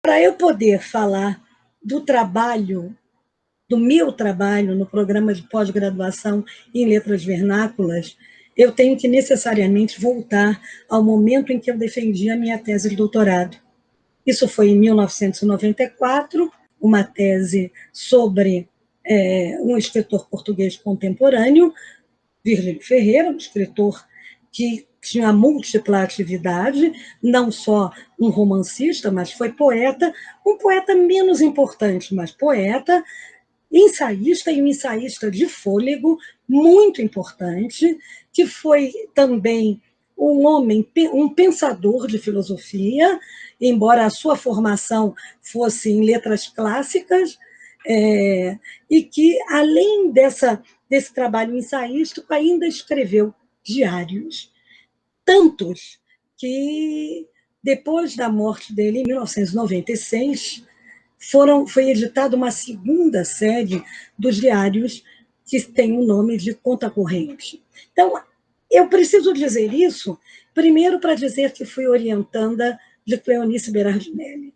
Para eu poder falar do trabalho, do meu trabalho no programa de pós-graduação em letras vernáculas, eu tenho que necessariamente voltar ao momento em que eu defendi a minha tese de doutorado. Isso foi em 1994, uma tese sobre um escritor português contemporâneo, Virgílio Ferreira, um escritor que tinha múltipla atividade, não só um romancista, mas foi poeta, um poeta menos importante, mas poeta, ensaísta e um ensaísta de fôlego muito importante, que foi também um homem, um pensador de filosofia, embora a sua formação fosse em letras clássicas, e que, além desse trabalho ensaístico, ainda escreveu diários, tantos que, depois da morte dele, em 1996, foi editada uma segunda série dos diários que tem o nome de Conta Corrente. Então, eu preciso dizer isso, primeiro para dizer que fui orientanda de Cleonice Berardinelli,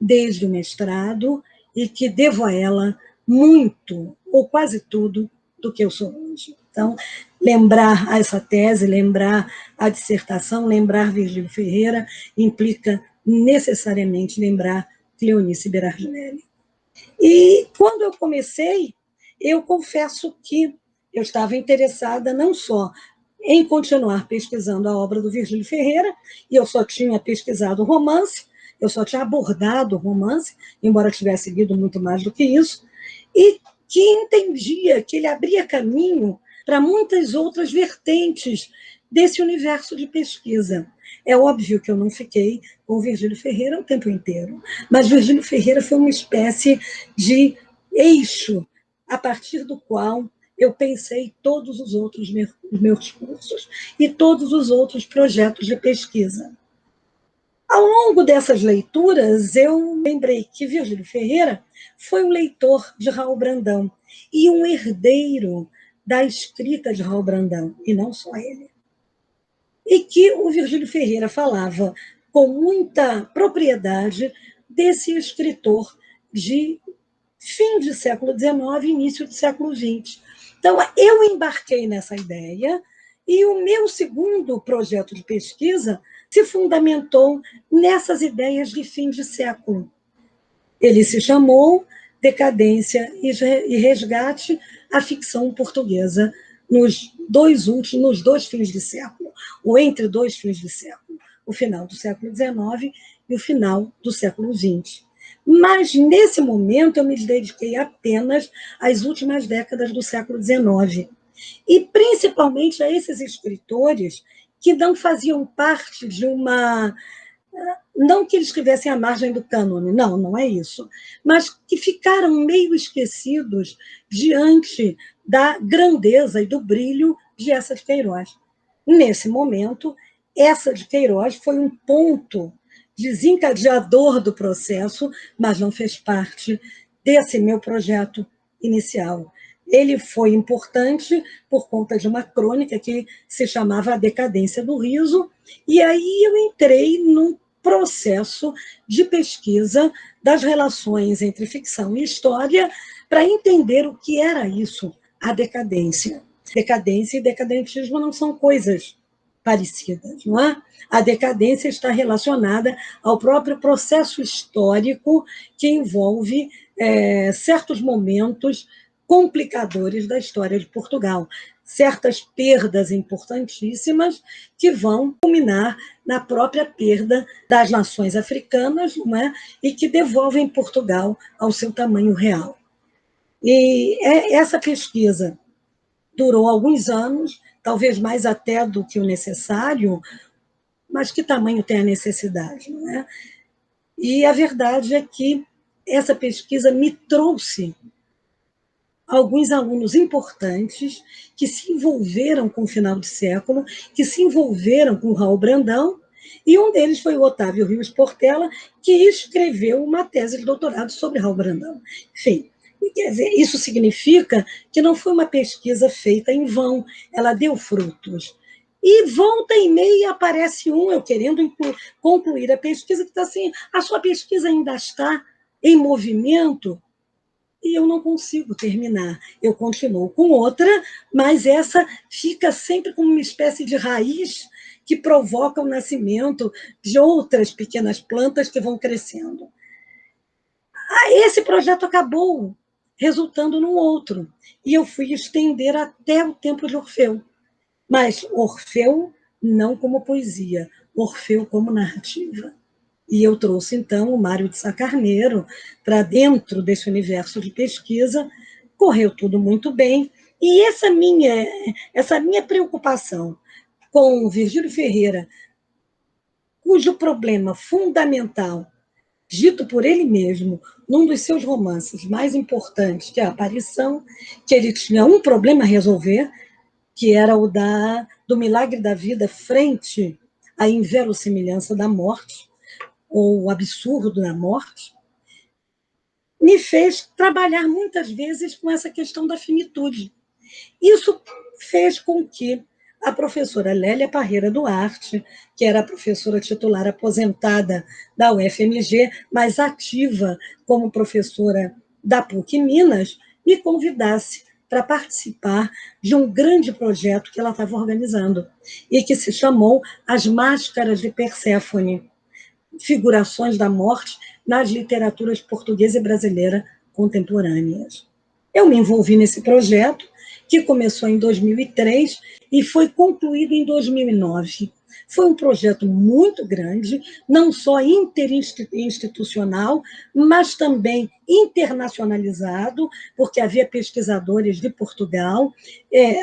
desde o mestrado, e que devo a ela muito, ou quase tudo, do que eu sou hoje. Então, lembrar essa tese, lembrar a dissertação, lembrar Virgílio Ferreira, implica necessariamente lembrar Cleonice Berardinelli. E quando eu comecei, eu confesso que eu estava interessada não só em continuar pesquisando a obra do Virgílio Ferreira, e eu só tinha pesquisado romance, eu só tinha abordado o romance, embora tivesse lido muito mais do que isso, e que entendia que ele abria caminho para muitas outras vertentes desse universo de pesquisa. É óbvio que eu não fiquei com o Virgílio Ferreira o tempo inteiro, mas Virgílio Ferreira foi uma espécie de eixo a partir do qual eu pensei todos os outros meus cursos e todos os outros projetos de pesquisa. Ao longo dessas leituras, eu lembrei que Virgílio Ferreira foi um leitor de Raul Brandão e um herdeiro da escrita de Raul Brandão, e não só ele. E que o Virgílio Ferreira falava com muita propriedade desse escritor de fim de século XIX, início do século XX. Então, eu embarquei nessa ideia, e o meu segundo projeto de pesquisa se fundamentou nessas ideias de fim de século. Ele se chamou Decadência e Resgate, a ficção portuguesa nos dois fins de século, ou entre dois fins de século, o final do século XIX e o final do século XX. Mas, nesse momento, eu me dediquei apenas às últimas décadas do século XIX, e principalmente a esses escritores que não faziam parte de uma... Não que eles estivessem à margem do cânone, não, não é isso, mas que ficaram meio esquecidos diante da grandeza e do brilho de Eça de Queiroz. Nesse momento, Eça de Queiroz foi um ponto desencadeador do processo, mas não fez parte desse meu projeto inicial. Ele foi importante por conta de uma crônica que se chamava A Decadência do Riso, e aí eu entrei num processo de pesquisa das relações entre ficção e história para entender o que era isso, a decadência. Decadência e decadentismo não são coisas parecidas, não é? A decadência está relacionada ao próprio processo histórico que envolve certos momentos complicadores da história de Portugal, certas perdas importantíssimas que vão culminar na própria perda das nações africanas, não é? E que devolvem Portugal ao seu tamanho real. E essa pesquisa durou alguns anos, talvez mais até do que o necessário, mas que tamanho tem a necessidade, não é? E a verdade é que essa pesquisa me trouxe alguns alunos importantes que se envolveram com o final de século, que se envolveram com Raul Brandão, e um deles foi o Otávio Rios Portela, que escreveu uma tese de doutorado sobre Raul Brandão. Enfim, quer dizer, isso significa que não foi uma pesquisa feita em vão, ela deu frutos. E volta e meia aparece eu querendo concluir a pesquisa, que está assim, a sua pesquisa ainda está em movimento, e eu não consigo terminar. Eu continuo com outra, mas essa fica sempre como uma espécie de raiz que provoca o nascimento de outras pequenas plantas que vão crescendo. Esse projeto acabou resultando num outro, e eu fui estender até o tempo de Orfeu. Mas Orfeu não como poesia, Orfeu como narrativa. E eu trouxe, então, o Mário de Sá Carneiro para dentro desse universo de pesquisa, correu tudo muito bem, e essa minha preocupação com o Virgílio Ferreira, cujo problema fundamental, dito por ele mesmo, num dos seus romances mais importantes, que é a Aparição, que ele tinha um problema a resolver, que era o do milagre da vida frente à inverossimilhança da morte, ou o absurdo da morte, me fez trabalhar muitas vezes com essa questão da finitude. Isso fez com que a professora Lélia Parreira Duarte, que era a professora titular aposentada da UFMG, mas ativa como professora da PUC Minas, me convidasse para participar de um grande projeto que ela estava organizando, e que se chamou As Máscaras de Perséfone, figurações da morte nas literaturas portuguesa e brasileira contemporâneas. Eu me envolvi nesse projeto, que começou em 2003 e foi concluído em 2009. Foi um projeto muito grande, não só interinstitucional, mas também internacionalizado, porque havia pesquisadores de Portugal,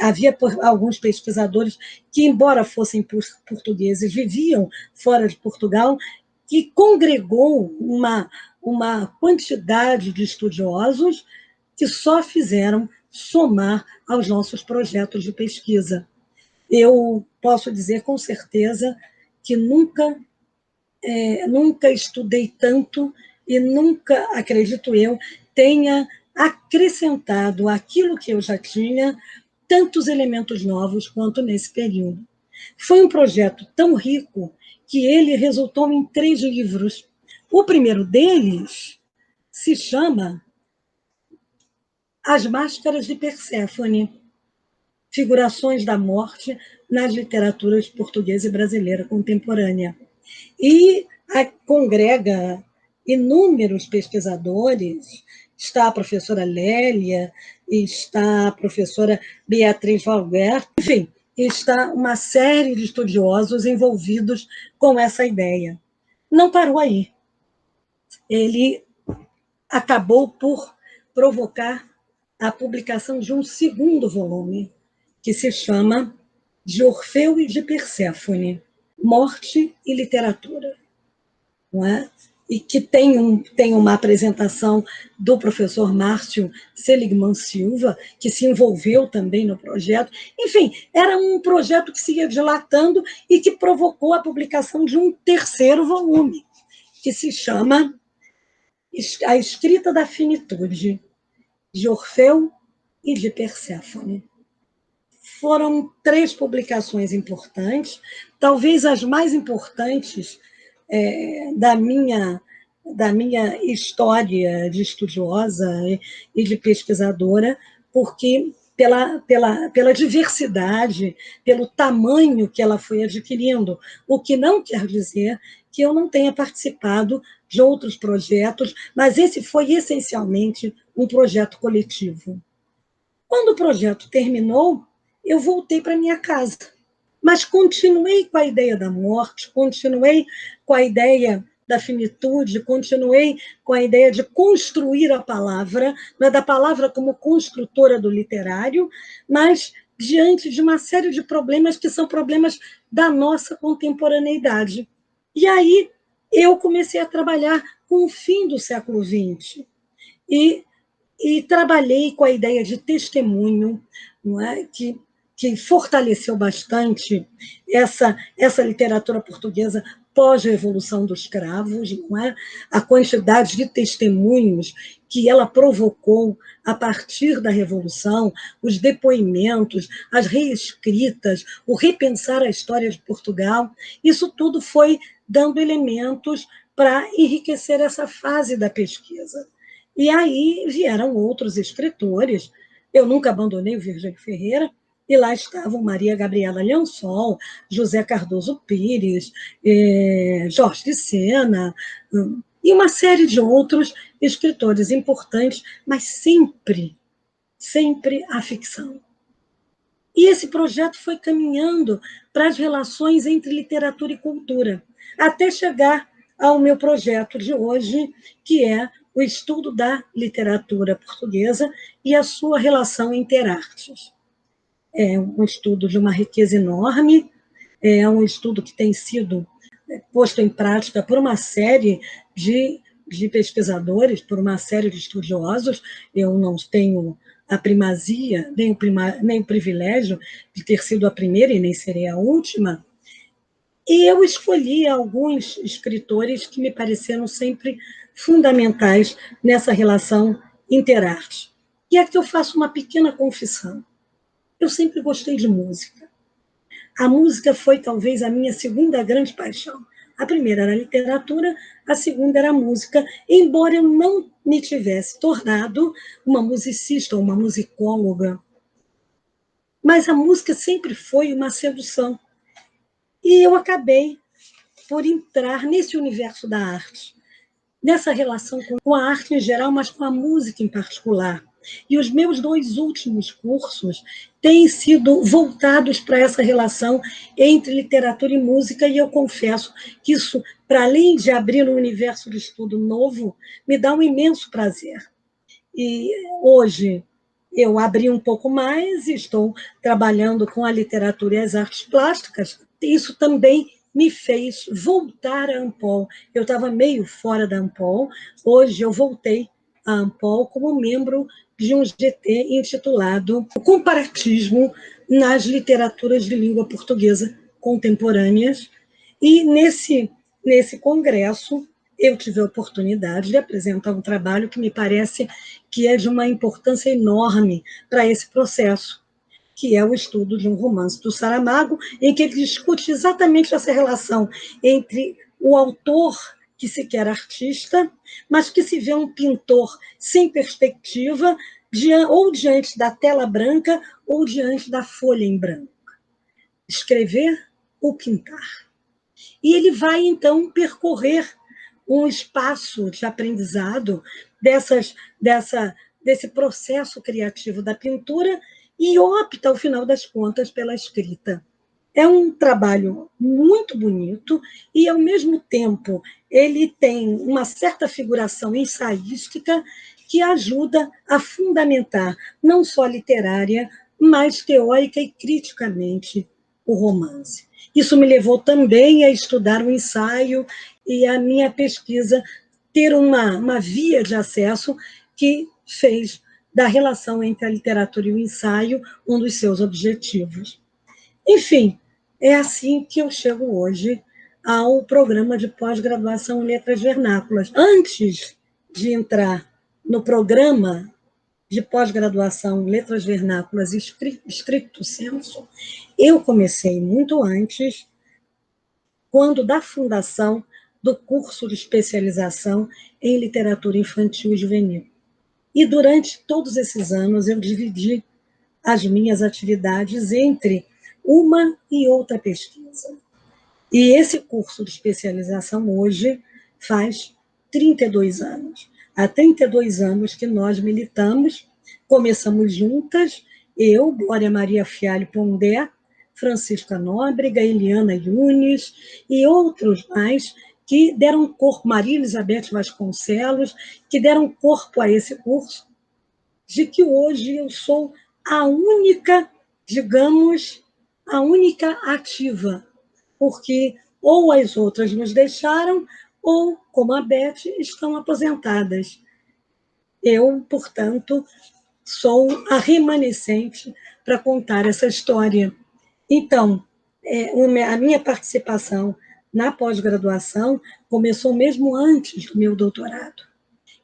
havia alguns pesquisadores que, embora fossem portugueses, viviam fora de Portugal, que congregou uma quantidade de estudiosos que só fizeram somar aos nossos projetos de pesquisa. Eu posso dizer com certeza que nunca estudei tanto e nunca, acredito eu, tenha acrescentado aquilo que eu já tinha, tantos elementos novos quanto nesse período. Foi um projeto tão rico que ele resultou em 3 livros. O primeiro deles se chama As Máscaras de Perséfone, figurações da morte nas literaturas portuguesa e brasileira contemporânea. E congrega inúmeros pesquisadores, está a professora Lélia, está a professora Beatriz Valguer, enfim, está uma série de estudiosos envolvidos com essa ideia. Não parou aí. Ele acabou por provocar a publicação de um segundo volume, que se chama De Orfeu e de Perséfone, Morte e Literatura. Não é? E que tem uma apresentação do professor Márcio Seligman Silva, que se envolveu também no projeto. Enfim, era um projeto que se ia dilatando e que provocou a publicação de um terceiro volume, que se chama A Escrita da Finitude, de Orfeu e de Perséfone. Foram 3 publicações importantes, talvez as mais importantes da minha história de estudiosa e de pesquisadora, porque pela diversidade, pelo tamanho que ela foi adquirindo, o que não quer dizer que eu não tenha participado de outros projetos, mas esse foi essencialmente um projeto coletivo. Quando o projeto terminou, eu voltei para minha casa, mas continuei com a ideia da morte, continuei com a ideia da finitude, continuei com a ideia de construir a palavra, não é da palavra como construtora do literário, mas diante de uma série de problemas que são problemas da nossa contemporaneidade. E aí eu comecei a trabalhar com o fim do século XX e trabalhei com a ideia de testemunho, não é? que fortaleceu bastante essa literatura portuguesa pós-revolução dos cravos, não é? A quantidade de testemunhos que ela provocou a partir da Revolução, os depoimentos, as reescritas, o repensar a história de Portugal, isso tudo foi dando elementos para enriquecer essa fase da pesquisa. E aí vieram outros escritores, eu nunca abandonei o Virgílio Ferreira, e lá estavam Maria Gabriela Liansol, José Cardoso Pires, Jorge de Sena, e uma série de outros escritores importantes, mas sempre a ficção. E esse projeto foi caminhando para as relações entre literatura e cultura, até chegar ao meu projeto de hoje, que é o estudo da literatura portuguesa e a sua relação interartes. É um estudo de uma riqueza enorme, é um estudo que tem sido posto em prática por uma série de pesquisadores, por uma série de estudiosos. Eu não tenho a primazia, nem o privilégio de ter sido a primeira e nem serei a última. E eu escolhi alguns escritores que me pareceram sempre fundamentais nessa relação interarte. E aqui eu faço uma pequena confissão. Eu sempre gostei de música. A música foi talvez a minha segunda grande paixão. A primeira era a literatura, a segunda era a música, embora eu não me tivesse tornado uma musicista ou uma musicóloga. Mas a música sempre foi uma sedução. E eu acabei por entrar nesse universo da arte, nessa relação com a arte em geral, mas com a música em particular. E os meus 2 últimos cursos têm sido voltados para essa relação entre literatura e música, e eu confesso que isso, para além de abrir um universo de estudo novo, me dá um imenso prazer. E hoje eu abri um pouco mais e estou trabalhando com a literatura e as artes plásticas. Isso também me fez voltar à Ampol. Eu estava meio fora da Ampol, hoje eu voltei à Ampol como membro de um GT intitulado Comparatismo nas Literaturas de Língua Portuguesa Contemporâneas, e nesse congresso eu tive a oportunidade de apresentar um trabalho que me parece que é de uma importância enorme para esse processo, que é o estudo de um romance do Saramago, em que ele discute exatamente essa relação entre o autor, que se quer artista, mas que se vê um pintor sem perspectiva, ou diante da tela branca, ou diante da folha em branco. Escrever ou pintar. E ele vai, então, percorrer um espaço de aprendizado desse processo criativo da pintura e opta, ao final das contas, pela escrita. É um trabalho muito bonito e, ao mesmo tempo, ele tem uma certa figuração ensaística que ajuda a fundamentar, não só literária, mas teórica e criticamente, o romance. Isso me levou também a estudar o ensaio e a minha pesquisa ter uma via de acesso que fez da relação entre a literatura e o ensaio um dos seus objetivos. Enfim, é assim que eu chego hoje ao programa de pós-graduação em Letras Vernáculas. Antes de entrar no programa de pós-graduação em Letras Vernáculas estricto sensu, eu comecei muito antes, quando da fundação do curso de especialização em literatura infantil e juvenil. E durante todos esses anos eu dividi as minhas atividades entre uma e outra pesquisa. E esse curso de especialização hoje faz 32 anos. Há 32 anos que nós militamos, começamos juntas, eu, Glória Maria Fialho Pondé, Francisca Nóbrega, Eliana Yunes e outros mais que deram corpo, Maria Elizabeth Vasconcelos, que deram corpo a esse curso, de que hoje eu sou a única, digamos, a única ativa, porque ou as outras nos deixaram, ou, como a Beth, estão aposentadas. Eu, portanto, sou a remanescente para contar essa história. Então, a minha participação na pós-graduação começou mesmo antes do meu doutorado,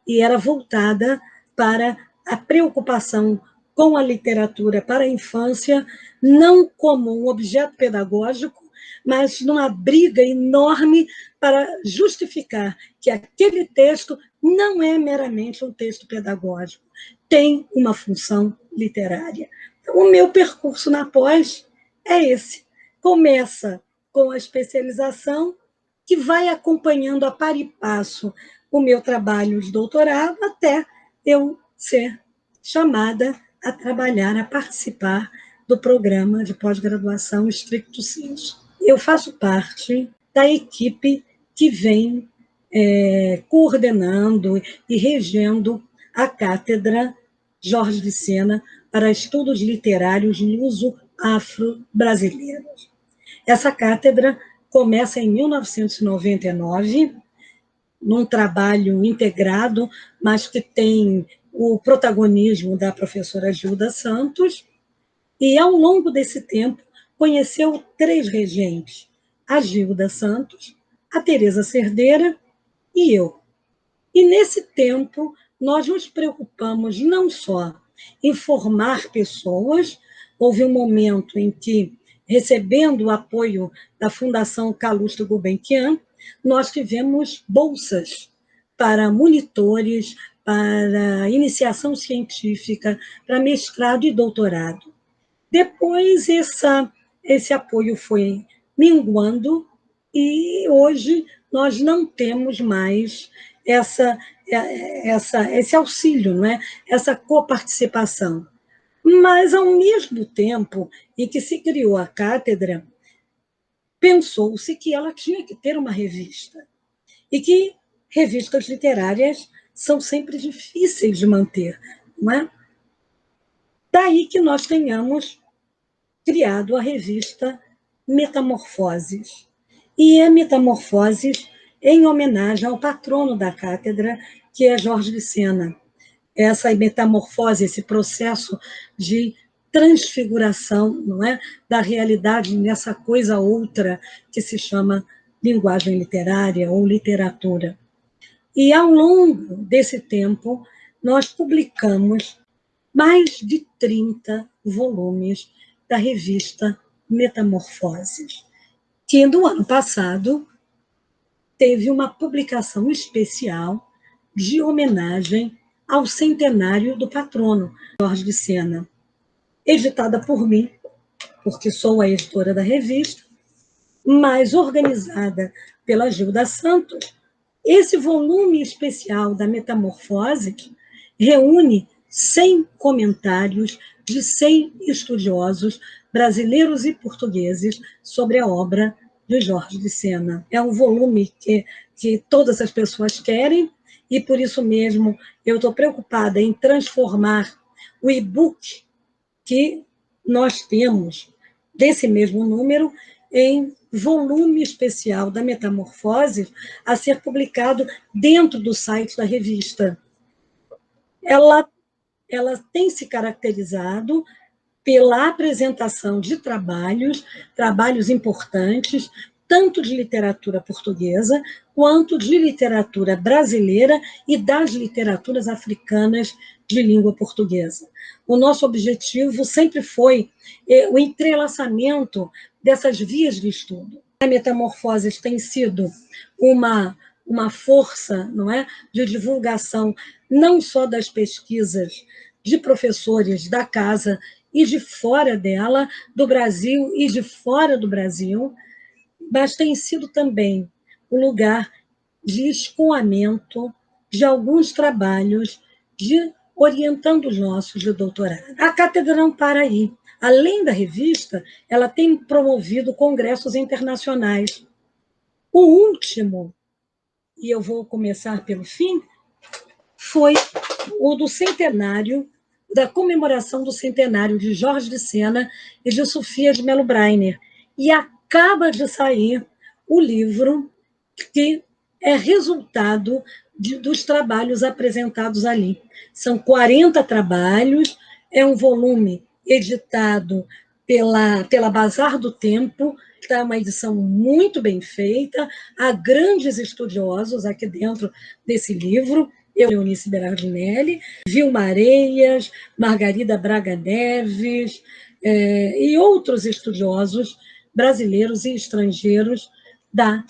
e era voltada para a preocupação com a literatura para a infância, não como um objeto pedagógico, mas numa briga enorme para justificar que aquele texto não é meramente um texto pedagógico, tem uma função literária. Então, o meu percurso na pós é esse. Começa com a especialização, que vai acompanhando a par e passo o meu trabalho de doutorado, até eu ser chamada a trabalhar, a participar do programa de pós-graduação Stricto Sensu. Eu faço parte da equipe que vem coordenando e regendo a cátedra Jorge de Sena para estudos literários luso-afro-brasileiros. Essa cátedra começa em 1999, num trabalho integrado, mas que tem o protagonismo da professora Gilda Santos, e, ao longo desse tempo, conheceu 3 regentes: a Gilda Santos, a Tereza Cerdeira e eu. E, nesse tempo, nós nos preocupamos não só em formar pessoas. Houve um momento em que, recebendo o apoio da Fundação Calouste Gulbenkian, nós tivemos bolsas para monitores, para iniciação científica, para mestrado e doutorado. Depois, esse apoio foi minguando, e hoje nós não temos mais esse auxílio, não é? Essa coparticipação. Mas, ao mesmo tempo em que se criou a cátedra, pensou-se que ela tinha que ter uma revista, e que revistas literárias são sempre difíceis de manter, não é? Daí que nós tenhamos criado a revista Metamorfoses. E é Metamorfoses em homenagem ao patrono da cátedra, que é Jorge de Sena. Essa metamorfose, esse processo de transfiguração, não é, da realidade nessa coisa outra que se chama linguagem literária ou literatura. E, ao longo desse tempo, nós publicamos mais de 30 volumes da revista Metamorfoses, que, no ano passado, teve uma publicação especial de homenagem ao centenário do patrono, Jorge de Sena, editada por mim, porque sou a editora da revista, mas organizada pela Gilda Santos. Esse volume especial da Metamorfose reúne 100 comentários de 100 estudiosos brasileiros e portugueses sobre a obra de Jorge de Sena. É um volume que todas as pessoas querem, e, por isso mesmo, eu estou preocupada em transformar o e-book que nós temos desse mesmo número em volume especial da Metamorfose, a ser publicado dentro do site da revista. Ela tem se caracterizado pela apresentação de trabalhos importantes, tanto de literatura portuguesa, quanto de literatura brasileira e das literaturas africanas de língua portuguesa. O nosso objetivo sempre foi o entrelaçamento dessas vias de estudo. A Metamorfoses tem sido uma força, não é, de divulgação não só das pesquisas de professores da casa e de fora dela, do Brasil e de fora do Brasil, mas tem sido também o lugar de escoamento de alguns trabalhos orientando os nossos de doutorado. A cátedra não para aí. Além da revista, ela tem promovido congressos internacionais. O último, e eu vou começar pelo fim, foi o do centenário, da comemoração do centenário de Jorge de Sena e de Sofia de Mello Breiner. E acaba de sair o livro que é resultado dos trabalhos apresentados ali. São 40 trabalhos, é um volume editado pela Bazar do Tempo, Está uma edição muito bem feita, há grandes estudiosos aqui dentro desse livro, eu, Eunice Berardinelli, Vilma Areias, Margarida Braga Neves, e outros estudiosos brasileiros e estrangeiros da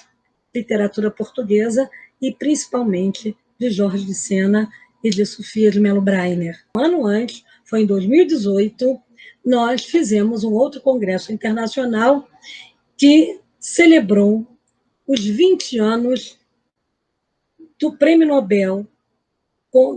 literatura portuguesa e principalmente de Jorge de Sena e de Sofia de Mello Breiner. Um ano antes, foi em 2018, nós fizemos um outro congresso internacional que celebrou os 20 anos do Prêmio Nobel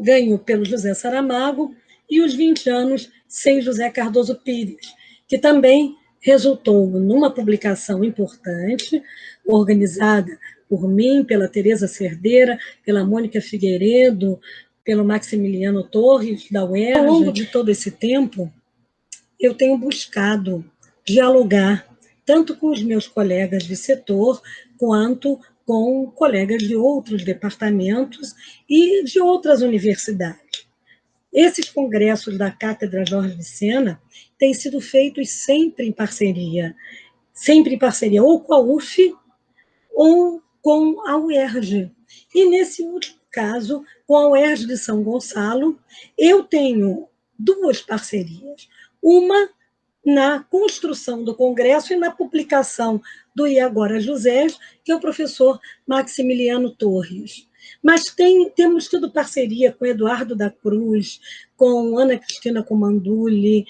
ganho pelo José Saramago e os 20 anos sem José Cardoso Pires, que também resultou numa publicação importante, organizada por mim, pela Teresa Cerdeira, pela Mônica Figueiredo, pelo Maximiliano Torres, da UERJ. Ao longo de todo esse tempo, eu tenho buscado dialogar tanto com os meus colegas de setor, quanto com colegas de outros departamentos e de outras universidades. Esses congressos da Cátedra Jorge de Sena têm sido feitos sempre em parceria ou com a UF ou com a UERJ. E, nesse último caso, com a UERJ de São Gonçalo, eu tenho duas parcerias. Uma na construção do Congresso e na publicação do E Agora José, que é o professor Maximiliano Torres. Mas temos tido parceria com Eduardo da Cruz, com Ana Cristina Comandulli,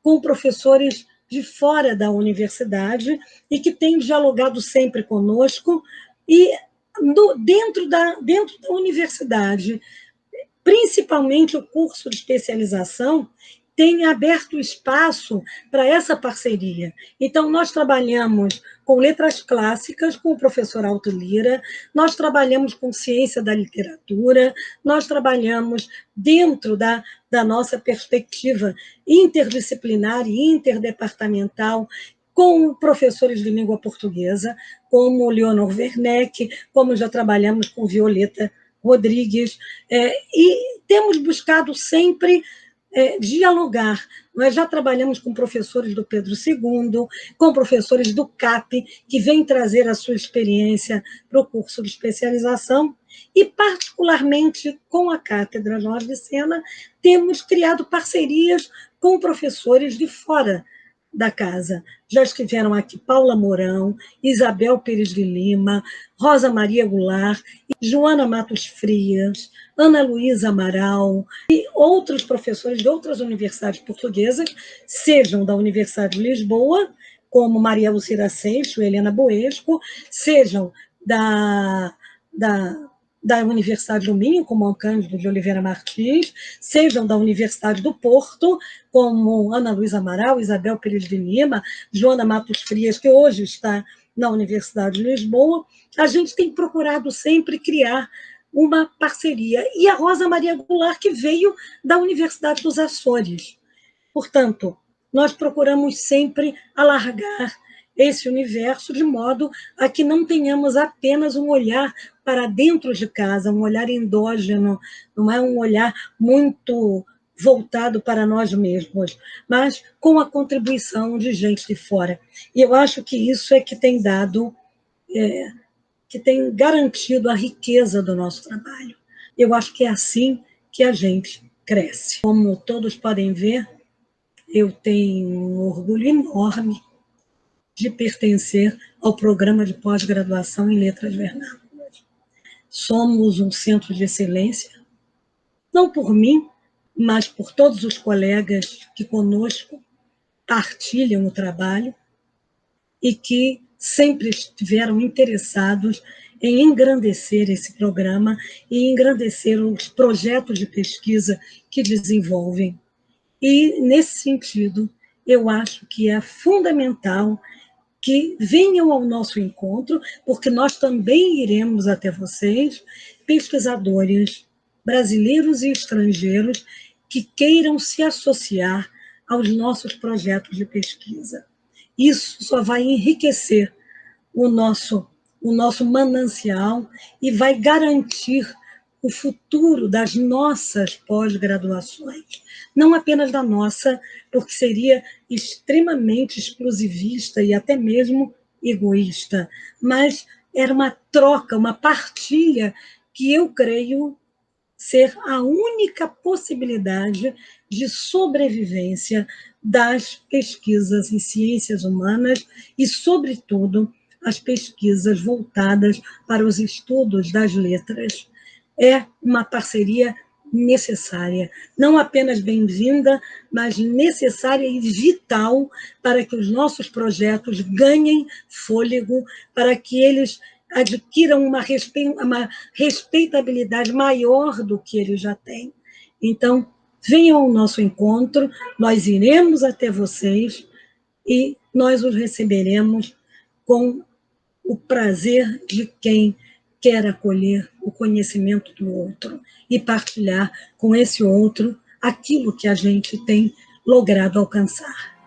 com professores de fora da universidade e que têm dialogado sempre conosco. E dentro da universidade, principalmente o curso de especialização, tem aberto espaço para essa parceria. Então, nós trabalhamos com letras clássicas, com o professor Alto Lira, nós trabalhamos com ciência da literatura, nós trabalhamos dentro da nossa perspectiva interdisciplinar e interdepartamental, com professores de língua portuguesa, como Leonor Werneck, como já trabalhamos com Violeta Rodrigues, e temos buscado sempre dialogar. Nós já trabalhamos com professores do Pedro II, com professores do CAP, que vêm trazer a sua experiência para o curso de especialização, e, particularmente, com a Cátedra Jorge de Sena, temos criado parcerias com professores de fora da casa. Já estiveram aqui Paula Mourão, Isabel Pires de Lima, Rosa Maria Goulart, Joana Matos Frias, Ana Luísa Amaral e outros professores de outras universidades portuguesas, sejam da Universidade de Lisboa, como Maria Lucira Seixo, Helena Boesco, sejam da Universidade do Minho, como Cândido de Oliveira Martins, sejam da Universidade do Porto, como Ana Luísa Amaral, Isabel Pires de Lima, Joana Matos Frias, que hoje está na Universidade de Lisboa. A gente tem procurado sempre criar uma parceria. E a Rosa Maria Goulart, que veio da Universidade dos Açores. Portanto, nós procuramos sempre alargar esse universo de modo a que não tenhamos apenas um olhar para dentro de casa, um olhar endógeno, não é um olhar muito voltado para nós mesmos, mas com a contribuição de gente de fora. E eu acho que isso é que tem dado, que tem garantido a riqueza do nosso trabalho. Eu acho que é assim que a gente cresce. Como todos podem ver, eu tenho um orgulho enorme de pertencer ao programa de pós-graduação em Letras Vernáculas. Somos um centro de excelência, não por mim, mas por todos os colegas que conosco partilham o trabalho e que sempre estiveram interessados em engrandecer esse programa e engrandecer os projetos de pesquisa que desenvolvem. E, nesse sentido, eu acho que é fundamental que venham ao nosso encontro, porque nós também iremos até vocês, pesquisadores brasileiros e estrangeiros que queiram se associar aos nossos projetos de pesquisa. Isso só vai enriquecer o nosso manancial e vai garantir o futuro das nossas pós-graduações. Não apenas da nossa, porque seria extremamente exclusivista e até mesmo egoísta, mas era uma troca, uma partilha que eu creio ser a única possibilidade de sobrevivência das pesquisas em ciências humanas e, sobretudo, as pesquisas voltadas para os estudos das letras. É uma parceria necessária, não apenas bem-vinda, mas necessária e vital para que os nossos projetos ganhem fôlego, para que eles adquiram uma respeitabilidade maior do que eles já têm. Então, venham ao nosso encontro, nós iremos até vocês e nós os receberemos com o prazer de quem quer acolher o conhecimento do outro e partilhar com esse outro aquilo que a gente tem logrado alcançar.